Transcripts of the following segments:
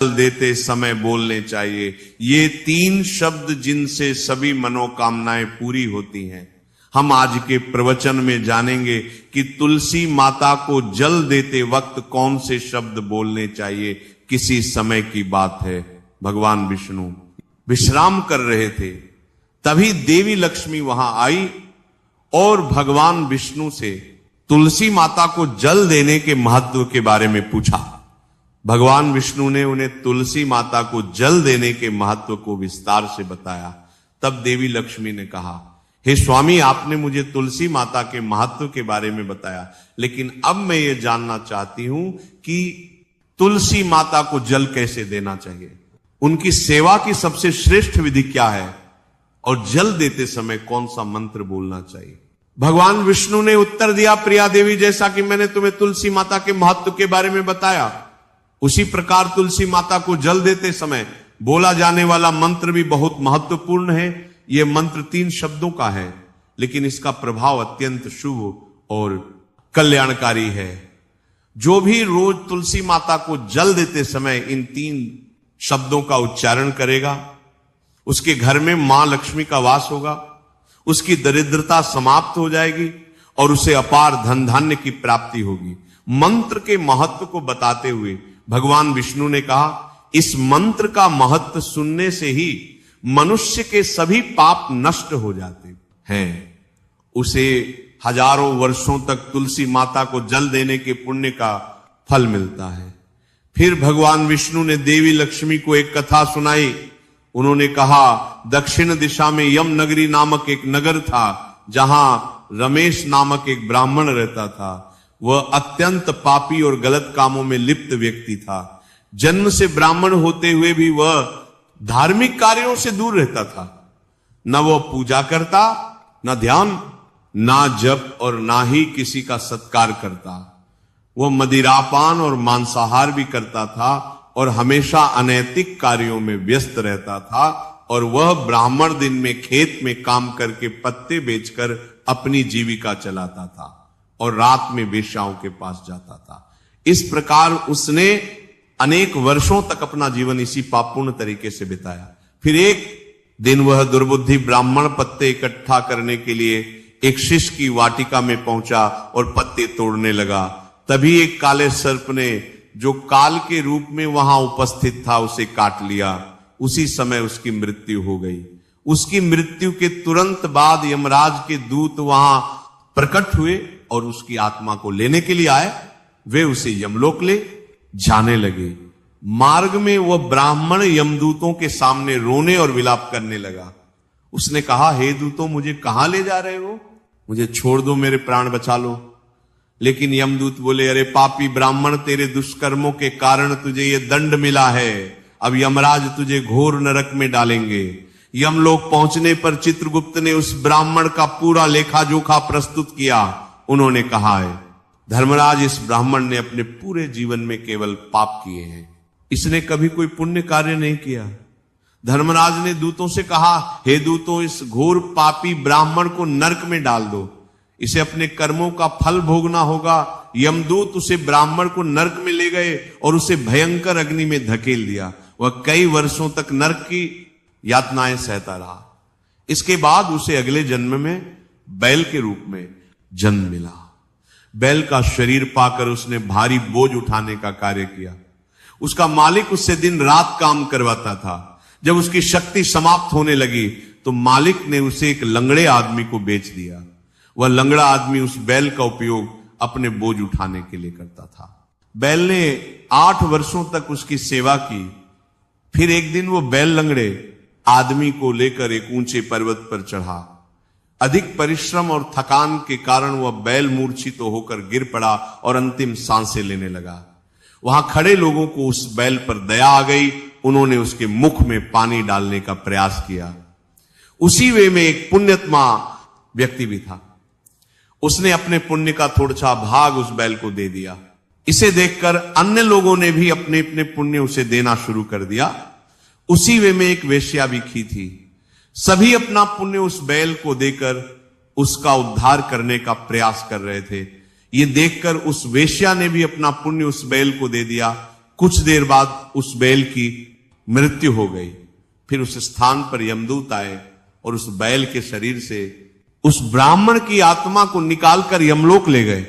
देते समय बोलने चाहिए। ये 3 शब्द जिनसे सभी मनोकामनाएं पूरी होती हैं। हम आज के प्रवचन में जानेंगे कि तुलसी माता को जल देते वक्त कौन से शब्द बोलने चाहिए। किसी समय की बात है, भगवान विष्णु विश्राम कर रहे थे, तभी देवी लक्ष्मी वहां आई और भगवान विष्णु से तुलसी माता को जल देने के महत्व के बारे में पूछा। भगवान विष्णु ने उन्हें तुलसी माता को जल देने के महत्व को विस्तार से बताया। तब देवी लक्ष्मी ने कहा, हे स्वामी, आपने मुझे तुलसी माता के महत्व के बारे में बताया, लेकिन अब मैं ये जानना चाहती हूं कि तुलसी माता को जल कैसे देना चाहिए, उनकी सेवा की सबसे श्रेष्ठ विधि क्या है और जल देते समय कौन सा मंत्र बोलना चाहिए। भगवान विष्णु ने उत्तर दिया, प्रिया देवी, जैसा कि मैंने तुम्हें तुलसी माता के महत्व के बारे में बताया, उसी प्रकार तुलसी माता को जल देते समय बोला जाने वाला मंत्र भी बहुत महत्वपूर्ण है। यह मंत्र 3 शब्दों का है, लेकिन इसका प्रभाव अत्यंत शुभ और कल्याणकारी है। जो भी रोज तुलसी माता को जल देते समय इन 3 शब्दों का उच्चारण करेगा, उसके घर में मां लक्ष्मी का वास होगा, उसकी दरिद्रता समाप्त हो जाएगी और उसे अपार धन धान्य की प्राप्ति होगी। मंत्र के महत्व को बताते हुए भगवान विष्णु ने कहा, इस मंत्र का महत्व सुनने से ही मनुष्य के सभी पाप नष्ट हो जाते हैं। उसे हजारों वर्षों तक तुलसी माता को जल देने के पुण्य का फल मिलता है। फिर भगवान विष्णु ने देवी लक्ष्मी को एक कथा सुनाई। उन्होंने कहा, दक्षिण दिशा में यम नगरी नामक एक नगर था, जहां रमेश नामक एक ब्राह्मण रहता था। वह अत्यंत पापी और गलत कामों में लिप्त व्यक्ति था। जन्म से ब्राह्मण होते हुए भी वह धार्मिक कार्यों से दूर रहता था। न वह पूजा करता, न ध्यान, ना जप और ना ही किसी का सत्कार करता। वह मदिरापान और मांसाहार भी करता था और हमेशा अनैतिक कार्यों में व्यस्त रहता था। और वह ब्राह्मण दिन में खेत में काम करके पत्ते बेचकर अपनी जीविका चलाता था और रात में वेश्याओं के पास जाता था। इस प्रकार उसने अनेक वर्षों तक अपना जीवन इसी पापपूर्ण तरीके से बिताया। फिर एक दिन वह दुर्बुद्धि ब्राह्मण पत्ते इकट्ठा करने के लिए एक शिष्य की वाटिका में पहुंचा और पत्ते तोड़ने लगा। तभी एक काले सर्प ने, जो काल के रूप में वहां उपस्थित था, उसे काट लिया। उसी समय उसकी मृत्यु हो गई। उसकी मृत्यु के तुरंत बाद यमराज के दूत वहां प्रकट हुए और उसकी आत्मा को लेने के लिए आए। वे उसे यमलोक ले जाने लगे। मार्ग में वह ब्राह्मण यमदूतों के सामने रोने और विलाप करने लगा। उसने कहा, हे दूतों, मुझे कहां ले जा रहे हो? मुझे छोड़ दो, मेरे प्राण बचा लो। लेकिन यमदूत बोले, अरे पापी ब्राह्मण, तेरे दुष्कर्मों के कारण तुझे ये दंड मिला है। अब यमराज तुझे घोर नरक में डालेंगे। यमलोक पहुंचने पर चित्रगुप्त ने उस ब्राह्मण का पूरा लेखा जोखा प्रस्तुत किया। उन्होंने कहा है, धर्मराज, इस ब्राह्मण ने अपने पूरे जीवन में केवल पाप किए हैं, इसने कभी कोई पुण्य कार्य नहीं किया। धर्मराज ने दूतों से कहा, हे दूतों, इस घोर पापी ब्राह्मण को नरक में डाल दो, इसे अपने कर्मों का फल भोगना होगा। यमदूत उसे ब्राह्मण को नरक में ले गए और उसे भयंकर अग्नि में धकेल दिया। वह कई वर्षों तक नरक की यातनाएं सहता रहा। इसके बाद उसे अगले जन्म में बैल के रूप में जन्म मिला। बैल का शरीर पाकर उसने भारी बोझ उठाने का कार्य किया। उसका मालिक उससे दिन रात काम करवाता था। जब उसकी शक्ति समाप्त होने लगी तो मालिक ने उसे एक लंगड़े आदमी को बेच दिया। वह लंगड़ा आदमी उस बैल का उपयोग अपने बोझ उठाने के लिए करता था। बैल ने 8 वर्षों तक उसकी सेवा की। फिर एक दिन वो बैल लंगड़े आदमी को लेकर एक ऊंचे पर्वत पर चढ़ा। अधिक परिश्रम और थकान के कारण वह बैल मूर्छित होकर गिर पड़ा और अंतिम सांसें लेने लगा। वहां खड़े लोगों को उस बैल पर दया आ गई। उन्होंने उसके मुख में पानी डालने का प्रयास किया। उसी वे में एक पुण्यात्मा व्यक्ति भी था। उसने अपने पुण्य का थोड़ा सा भाग उस बैल को दे दिया। इसे देखकर अन्य लोगों ने भी अपने अपने पुण्य उसे देना शुरू कर दिया। उसी वे में एक वेश्या भी थी। सभी अपना पुण्य उस बैल को देकर उसका उद्धार करने का प्रयास कर रहे थे। ये देखकर उस वेश्या ने भी अपना पुण्य उस बैल को दे दिया। कुछ देर बाद उस बैल की मृत्यु हो गई। फिर उस स्थान पर यमदूत आए और उस बैल के शरीर से उस ब्राह्मण की आत्मा को निकालकर यमलोक ले गए।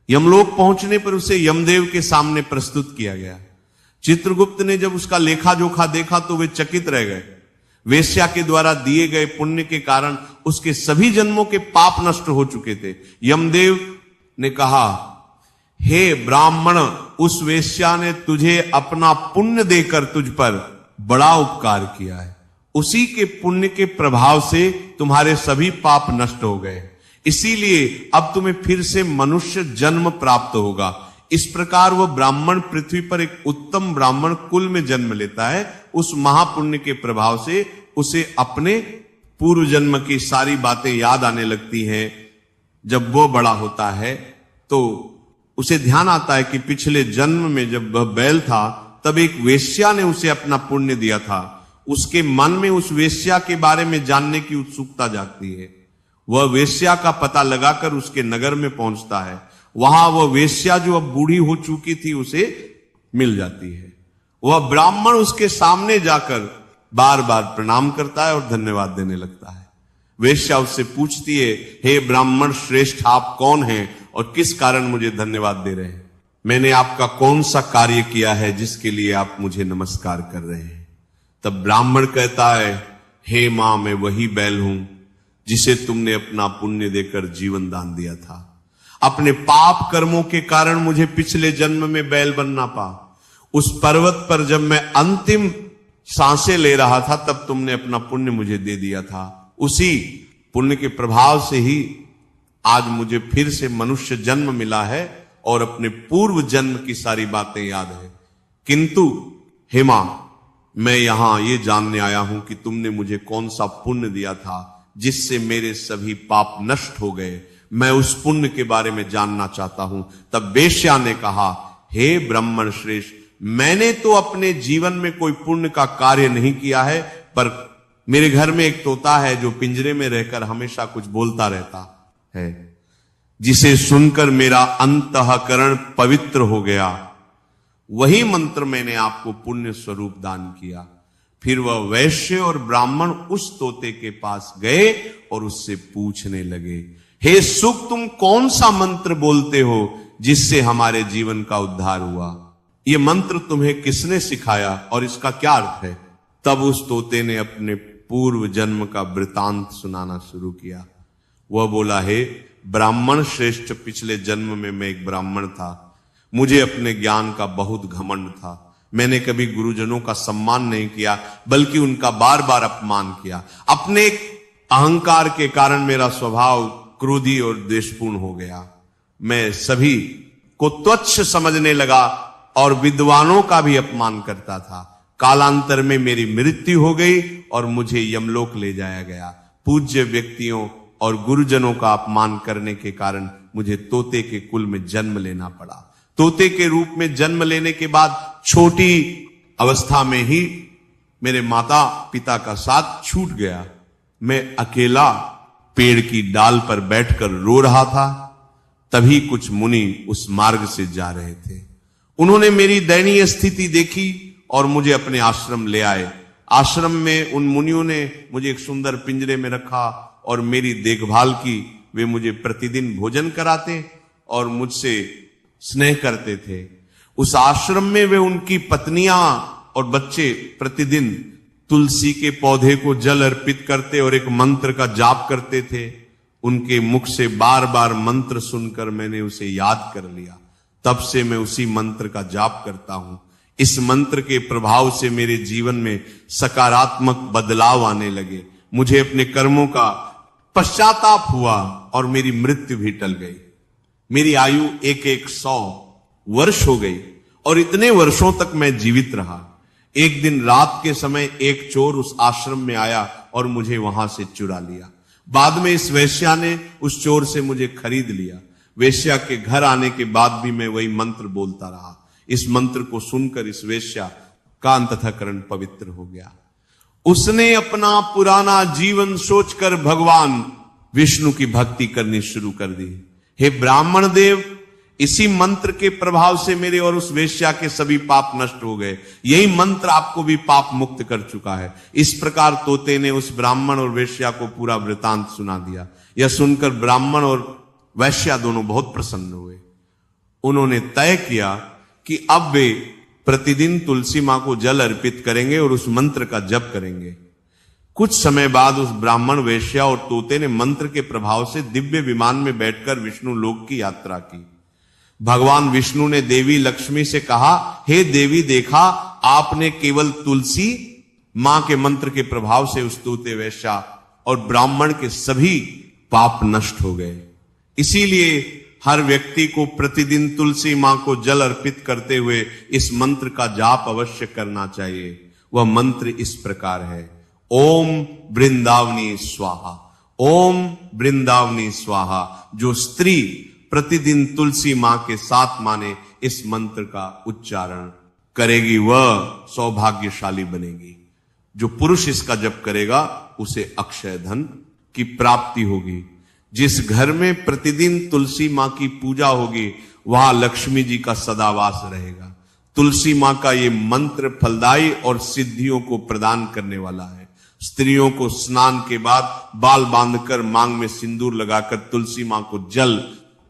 यमलोक पहुंचने पर उसे यमदेव के सामने प्रस्तुत किया गया। चित्रगुप्त ने जब उसका लेखा जोखा देखा तो वे चकित रह गए। वेश्या के द्वारा दिए गए पुण्य के कारण उसके सभी जन्मों के पाप नष्ट हो चुके थे। यमदेव ने कहा, हे ब्राह्मण, उस वेश्या ने तुझे अपना पुण्य देकर तुझ पर बड़ा उपकार किया है। उसी के पुण्य के प्रभाव से तुम्हारे सभी पाप नष्ट हो गए, इसीलिए अब तुम्हें फिर से मनुष्य जन्म प्राप्त होगा। इस प्रकार वह ब्राह्मण पृथ्वी पर एक उत्तम ब्राह्मण कुल में जन्म लेता है। उस महापुण्य के प्रभाव से उसे अपने पूर्व जन्म की सारी बातें याद आने लगती हैं। जब वो बड़ा होता है तो उसे ध्यान आता है कि पिछले जन्म में जब वह बैल था तब एक वेश्या ने उसे अपना पुण्य दिया था। उसके मन में उस वेश्या के बारे में जानने की उत्सुकता जागती है। वह वेश्या का पता लगाकर उसके नगर में पहुंचता है। वहां वह वेश्या जो अब बूढ़ी हो चुकी थी उसे मिल जाती है। वह ब्राह्मण उसके सामने जाकर बार बार प्रणाम करता है और धन्यवाद देने लगता है। वेश्या उससे पूछती है, हे ब्राह्मण श्रेष्ठ, आप कौन हैं और किस कारण मुझे धन्यवाद दे रहे हैं? मैंने आपका कौन सा कार्य किया है जिसके लिए आप मुझे नमस्कार कर रहे हैं? तब ब्राह्मण कहता है, हे मां, मैं वही बैल हूं जिसे तुमने अपना पुण्य देकर जीवन दान दिया था। अपने पाप कर्मों के कारण मुझे पिछले जन्म में बैल बनना पा। उस पर्वत पर जब मैं अंतिम सांसें ले रहा था तब तुमने अपना पुण्य मुझे दे दिया था। उसी पुण्य के प्रभाव से ही आज मुझे फिर से मनुष्य जन्म मिला है और अपने पूर्व जन्म की सारी बातें याद है। किंतु हे मां, मैं यहां ये जानने आया हूं कि तुमने मुझे कौन सा पुण्य दिया था जिससे मेरे सभी पाप नष्ट हो गए। मैं उस पुण्य के बारे में जानना चाहता हूं। तब वेश्या ने कहा, हे ब्राह्मण श्रेष्ठ, मैंने तो अपने जीवन में कोई पुण्य का कार्य नहीं किया है, पर मेरे घर में एक तोता है जो पिंजरे में रहकर हमेशा कुछ बोलता रहता है, जिसे सुनकर मेरा अंतःकरण पवित्र हो गया। वही मंत्र मैंने आपको पुण्य स्वरूप दान किया। फिर वह वैश्य और ब्राह्मण उस तोते के पास गए और उससे पूछने लगे, हे सुख, तुम कौन सा मंत्र बोलते हो जिससे हमारे जीवन का उद्धार हुआ? यह मंत्र तुम्हें किसने सिखाया और इसका क्या अर्थ है? तब उस तोते ने अपने पूर्व जन्म का वृतांत सुनाना शुरू किया। वह बोला, हे ब्राह्मण श्रेष्ठ, पिछले जन्म में मैं एक ब्राह्मण था। मुझे अपने ज्ञान का बहुत घमंड था। मैंने कभी गुरुजनों का सम्मान नहीं किया, बल्कि उनका बार बार अपमान किया। अपने अहंकार के कारण मेरा स्वभाव क्रोधी और द्वेषपूर्ण हो गया। मैं सभी को तुच्छ समझने लगा और विद्वानों का भी अपमान करता था। कालांतर में मेरी मृत्यु हो गई और मुझे यमलोक ले जाया गया। पूज्य व्यक्तियों और गुरुजनों का अपमान करने के कारण मुझे तोते के कुल में जन्म लेना पड़ा। तोते के रूप में जन्म लेने के बाद छोटी अवस्था में ही मेरे माता पिता का साथ छूट गया। मैं अकेला पेड़ की डाल पर बैठकर रो रहा था। तभी कुछ मुनि उस मार्ग से जा रहे थे। उन्होंने मेरी दयनीय स्थिति देखी और मुझे अपने आश्रम ले आए। आश्रम में उन मुनियों ने मुझे एक सुंदर पिंजरे में रखा और मेरी देखभाल की। वे मुझे प्रतिदिन भोजन कराते और मुझसे स्नेह करते थे। उस आश्रम में वे उनकी पत्नियां और बच्चे प्रतिदिन तुलसी के पौधे को जल अर्पित करते और एक मंत्र का जाप करते थे। उनके मुख से बार बार मंत्र सुनकर मैंने उसे याद कर लिया। तब से मैं उसी मंत्र का जाप करता हूं। इस मंत्र के प्रभाव से मेरे जीवन में सकारात्मक बदलाव आने लगे। मुझे अपने कर्मों का पश्चाताप हुआ और मेरी मृत्यु भी टल गई। मेरी आयु 100 वर्ष हो गई और इतने वर्षों तक मैं जीवित रहा। एक दिन रात के समय एक चोर उस आश्रम में आया और मुझे वहां से चुरा लिया। बाद में इस वेश्या ने उस चोर से मुझे खरीद लिया। वेश्या के घर आने के बाद भी मैं वही मंत्र बोलता रहा। इस मंत्र को सुनकर इस वेश्या का अंतःकरण पवित्र हो गया। उसने अपना पुराना जीवन सोचकर भगवान विष्णु की भक्ति करनी शुरू कर दी। हे ब्राह्मण देव, इसी मंत्र के प्रभाव से मेरे और उस वेश्या के सभी पाप नष्ट हो गए, यही मंत्र आपको भी पाप मुक्त कर चुका है। इस प्रकार तोते ने उस ब्राह्मण और वेश्या को पूरा वृतांत सुना दिया। यह सुनकर ब्राह्मण और वैश्या दोनों बहुत प्रसन्न हुए। उन्होंने तय किया कि अब वे प्रतिदिन तुलसी मां को जल अर्पित करेंगे और उस मंत्र का जप करेंगे। कुछ समय बाद उस ब्राह्मण, वेश्या और तोते ने मंत्र के प्रभाव से दिव्य विमान में बैठकर विष्णु लोक की यात्रा की। भगवान विष्णु ने देवी लक्ष्मी से कहा, हे देवी, देखा आपने केवल तुलसी मां के मंत्र के प्रभाव से उस तोते, वेश्या और ब्राह्मण के सभी पाप नष्ट हो गए। इसीलिए हर व्यक्ति को प्रतिदिन तुलसी मां को जल अर्पित करते हुए इस मंत्र का जाप अवश्य करना चाहिए। वह मंत्र इस प्रकार है, ओम वृंदावनी स्वाहा, ओम वृंदावनी स्वाहा। जो स्त्री प्रतिदिन तुलसी मां के साथ माने इस मंत्र का उच्चारण करेगी वह सौभाग्यशाली बनेगी। जो पुरुष इसका जप करेगा उसे अक्षय धन की प्राप्ति होगी। जिस घर में प्रतिदिन तुलसी मां की पूजा होगी वहां लक्ष्मी जी का सदावास रहेगा। तुलसी मां का ये मंत्र फलदायी और सिद्धियों को प्रदान करने वाला है। स्त्रियों को स्नान के बाद बाल बांधकर मांग में सिंदूर लगाकर तुलसी मां को जल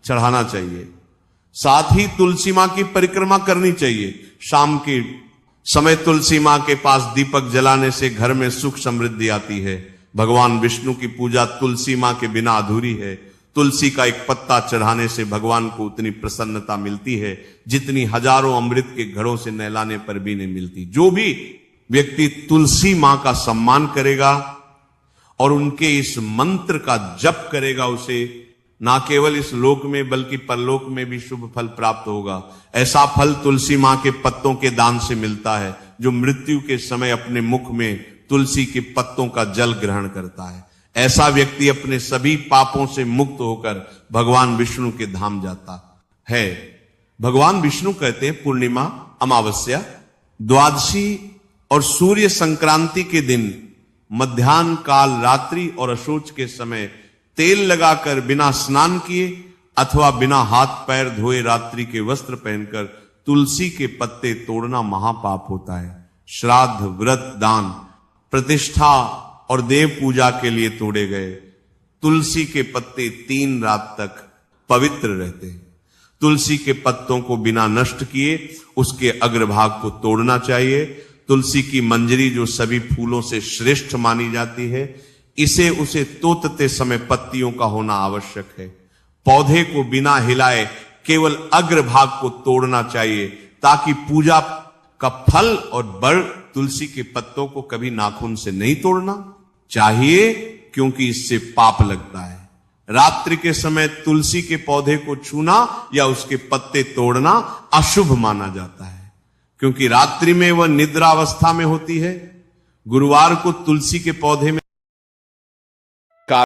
चढ़ाना चाहिए। साथ ही तुलसी मां की परिक्रमा करनी चाहिए। शाम के समय तुलसी मां के पास दीपक जलाने से घर में सुख समृद्धि आती है। भगवान विष्णु की पूजा तुलसी मां के बिना अधूरी है। तुलसी का एक पत्ता चढ़ाने से भगवान को उतनी प्रसन्नता मिलती है जितनी हजारों अमृत के घड़ों से नहलाने पर भी नहीं मिलती। जो भी व्यक्ति तुलसी मां का सम्मान करेगा और उनके इस मंत्र का जप करेगा उसे ना केवल इस लोक में बल्कि परलोक में भी शुभ फल प्राप्त होगा। ऐसा फल तुलसी मां के पत्तों के दान से मिलता है। जो मृत्यु के समय अपने मुख में तुलसी के पत्तों का जल ग्रहण करता है, ऐसा व्यक्ति अपने सभी पापों से मुक्त होकर भगवान विष्णु के धाम जाता है। भगवान विष्णु कहते हैं पूर्णिमा, अमावस्या, द्वादशी और सूर्य संक्रांति के दिन मध्याह्न काल, रात्रि और अशोच के समय तेल लगाकर बिना स्नान किए अथवा बिना हाथ पैर धोए रात्रि के वस्त्र पहनकर तुलसी के पत्ते तोड़ना महापाप होता है। श्राद्ध, व्रत, दान, प्रतिष्ठा और देव पूजा के लिए तोड़े गए तुलसी के पत्ते 3 रात तक पवित्र रहते हैं। तुलसी के पत्तों को बिना नष्ट किए उसके अग्रभाग को तोड़ना चाहिए। तुलसी की मंजरी जो सभी फूलों से श्रेष्ठ मानी जाती है, इसे उसे तोड़ते समय पत्तियों का होना आवश्यक है। पौधे को बिना हिलाए केवल अग्रभाग को तोड़ना चाहिए ताकि पूजा का फल और बल तुलसी के पत्तों को कभी नाखून से नहीं तोड़ना चाहिए क्योंकि इससे पाप लगता है। रात्रि के समय तुलसी के पौधे को छूना या उसके पत्ते तोड़ना अशुभ माना जाता है क्योंकि रात्रि में वह निद्रावस्था में होती है। गुरुवार को तुलसी के पौधे में